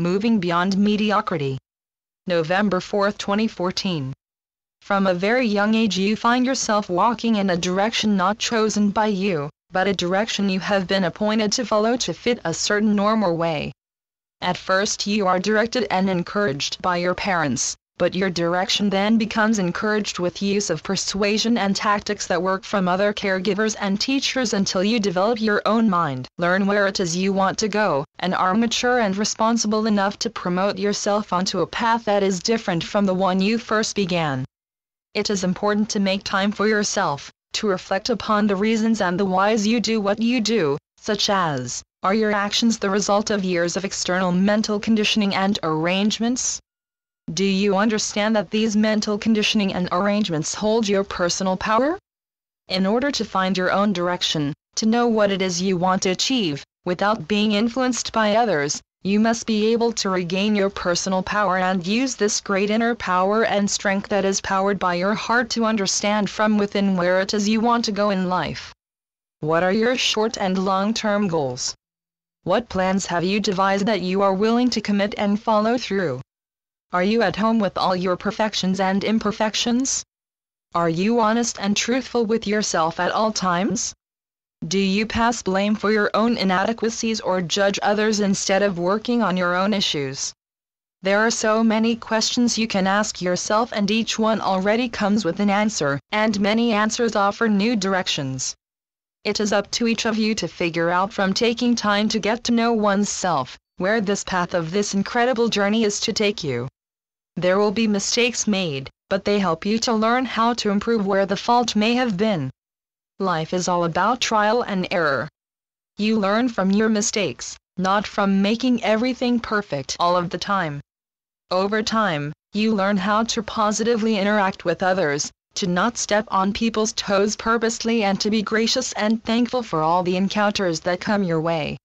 Moving Beyond Mediocrity. November 4, 2014. From a very young age you find yourself walking in a direction not chosen by you, but a direction you have been appointed to follow to fit a certain norm or way. At first you are directed and encouraged by your parents, but your direction then becomes encouraged with use of persuasion and tactics that work from other caregivers and teachers until you develop your own mind, learn where it is you want to go, and are mature and responsible enough to promote yourself onto a path that is different from the one you first began. It is important to make time for yourself, to reflect upon the reasons and the whys you do what you do, such as, are your actions the result of years of external mental conditioning and arrangements? Do you understand that these mental conditioning and arrangements hold your personal power? In order to find your own direction, to know what it is you want to achieve, without being influenced by others, you must be able to regain your personal power and use this great inner power and strength that is powered by your heart to understand from within where it is you want to go in life. What are your short and long-term goals? What plans have you devised that you are willing to commit and follow through? Are you at home with all your perfections and imperfections? Are you honest and truthful with yourself at all times? Do you pass blame for your own inadequacies or judge others instead of working on your own issues? There are so many questions you can ask yourself, and each one already comes with an answer, and many answers offer new directions. It is up to each of you to figure out, from taking time to get to know oneself, where this path of this incredible journey is to take you. There will be mistakes made, but they help you to learn how to improve where the fault may have been. Life is all about trial and error. You learn from your mistakes, not from making everything perfect all of the time. Over time, you learn how to positively interact with others, to not step on people's toes purposely, and to be gracious and thankful for all the encounters that come your way.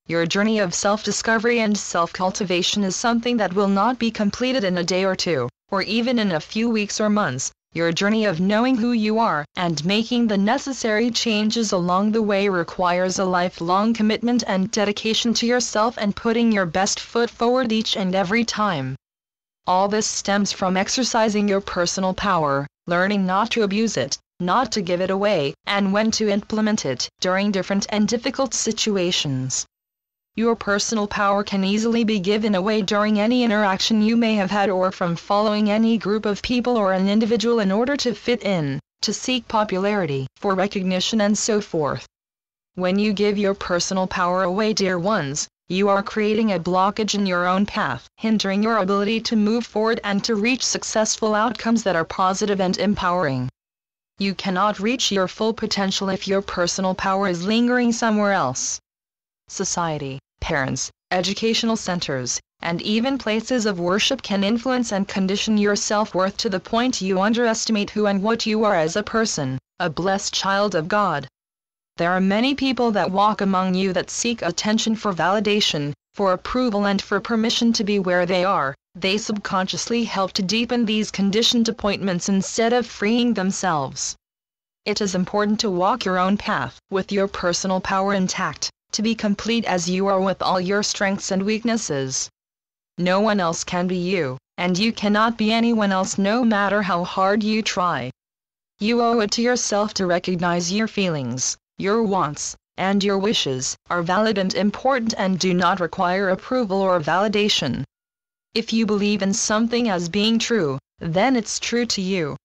Your journey of self-discovery and self-cultivation is something that will not be completed in a day or two, or even in a few weeks or months. Your journey of knowing who you are and making the necessary changes along the way requires a lifelong commitment and dedication to yourself and putting your best foot forward each and every time. All this stems from exercising your personal power, learning not to abuse it, not to give it away, and when to implement it during different and difficult situations. Your personal power can easily be given away during any interaction you may have had, or from following any group of people or an individual in order to fit in, to seek popularity, for recognition, and so forth. When you give your personal power away, dear ones, you are creating a blockage in your own path, hindering your ability to move forward and to reach successful outcomes that are positive and empowering. You cannot reach your full potential if your personal power is lingering somewhere else. Society, parents, educational centers, and even places of worship can influence and condition your self-worth to the point you underestimate who and what you are as a person, a blessed child of God. There are many people that walk among you that seek attention for validation, for approval, and for permission to be where they are. They subconsciously help to deepen these conditioned appointments instead of freeing themselves. It is important to walk your own path with your personal power intact, to be complete as you are with all your strengths and weaknesses. No one else can be you, and you cannot be anyone else no matter how hard you try. You owe it to yourself to recognize your feelings, your wants, and your wishes are valid and important and do not require approval or validation. If you believe in something as being true, then it's true to you.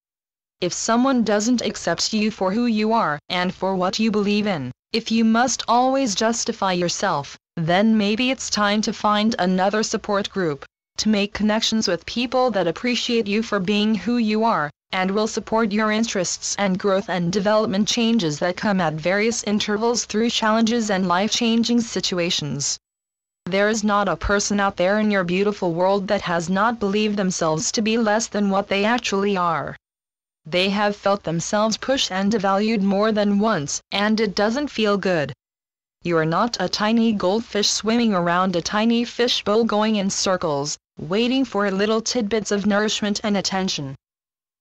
If someone doesn't accept you for who you are and for what you believe in, if you must always justify yourself, then maybe it's time to find another support group, to make connections with people that appreciate you for being who you are, and will support your interests and growth and development changes that come at various intervals through challenges and life-changing situations. There is not a person out there in your beautiful world that has not believed themselves to be less than what they actually are. They have felt themselves pushed and devalued more than once, and it doesn't feel good. You are not a tiny goldfish swimming around a tiny fishbowl going in circles, waiting for little tidbits of nourishment and attention.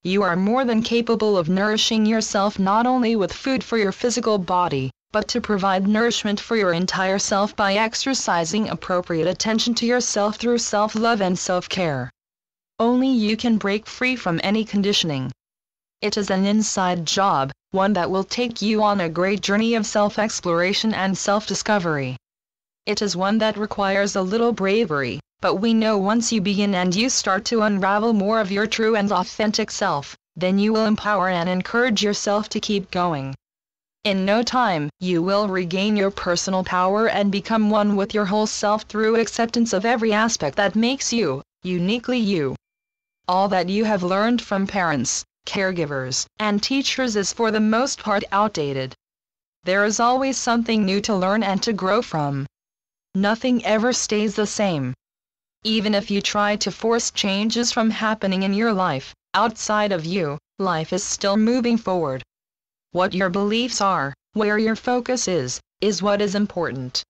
You are more than capable of nourishing yourself not only with food for your physical body, but to provide nourishment for your entire self by exercising appropriate attention to yourself through self-love and self-care. Only you can break free from any conditioning. It is an inside job, one that will take you on a great journey of self-exploration and self-discovery. It is one that requires a little bravery, but we know once you begin and you start to unravel more of your true and authentic self, then you will empower and encourage yourself to keep going. In no time, you will regain your personal power and become one with your whole self through acceptance of every aspect that makes you, uniquely you. All that you have learned from parents, caregivers, and teachers is for the most part outdated. There is always something new to learn and to grow from. Nothing ever stays the same. Even if you try to force changes from happening in your life, outside of you, life is still moving forward. What your beliefs are, where your focus is what is important.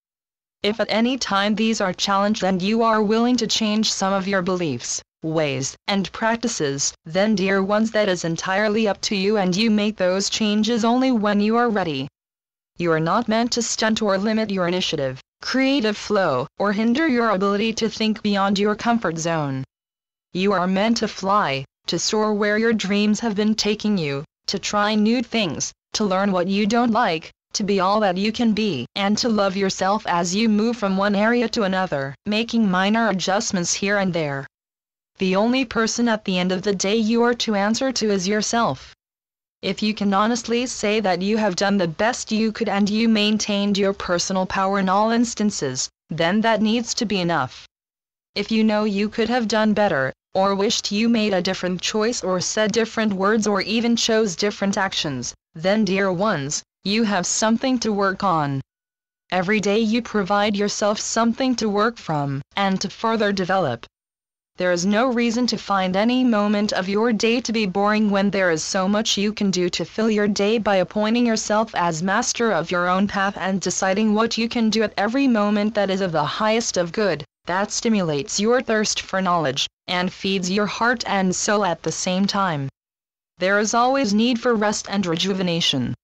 If at any time these are challenged and you are willing to change some of your beliefs, ways, and practices, then dear ones, that is entirely up to you, and you make those changes only when you are ready. You are not meant to stunt or limit your initiative, creative flow, or hinder your ability to think beyond your comfort zone. You are meant to fly, to soar where your dreams have been taking you, to try new things, to learn what you don't like, to be all that you can be, and to love yourself as you move from one area to another, making minor adjustments here and there. The only person at the end of the day you are to answer to is yourself. If you can honestly say that you have done the best you could and you maintained your personal power in all instances, then that needs to be enough. If you know you could have done better, or wished you made a different choice or said different words or even chose different actions, then dear ones, you have something to work on. Every day you provide yourself something to work from, and to further develop. There is no reason to find any moment of your day to be boring when there is so much you can do to fill your day by appointing yourself as master of your own path and deciding what you can do at every moment that is of the highest of good, that stimulates your thirst for knowledge, and feeds your heart and soul at the same time. There is always need for rest and rejuvenation.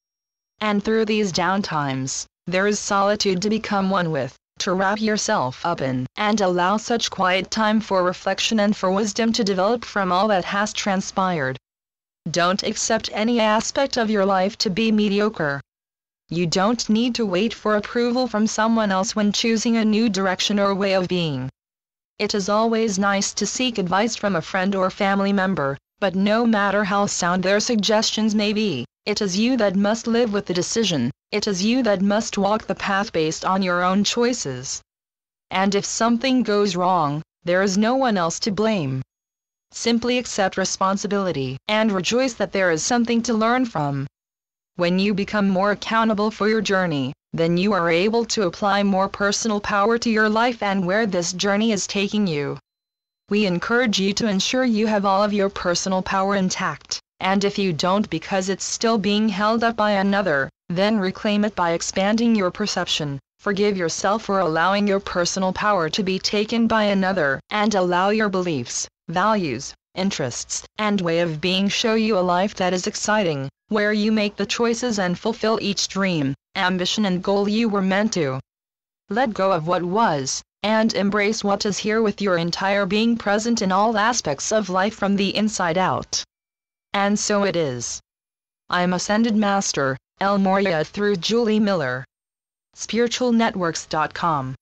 And through these downtimes, there is solitude to become one with, to wrap yourself up in, and allow such quiet time for reflection and for wisdom to develop from all that has transpired. Don't accept any aspect of your life to be mediocre. You don't need to wait for approval from someone else when choosing a new direction or way of being. It is always nice to seek advice from a friend or family member, but no matter how sound their suggestions may be, it is you that must live with the decision, it is you that must walk the path based on your own choices. And if something goes wrong, there is no one else to blame. Simply accept responsibility, and rejoice that there is something to learn from. When you become more accountable for your journey, then you are able to apply more personal power to your life and where this journey is taking you. We encourage you to ensure you have all of your personal power intact, and if you don't because it's still being held up by another, then reclaim it by expanding your perception. Forgive yourself for allowing your personal power to be taken by another, and allow your beliefs, values, interests, and way of being show you a life that is exciting, where you make the choices and fulfill each dream, ambition and goal you were meant to. Let go of what was, and embrace what is here with your entire being present in all aspects of life from the inside out. And so it is. I'm Ascended Master, El Morya through Julie Miller. SpiritualNetworks.com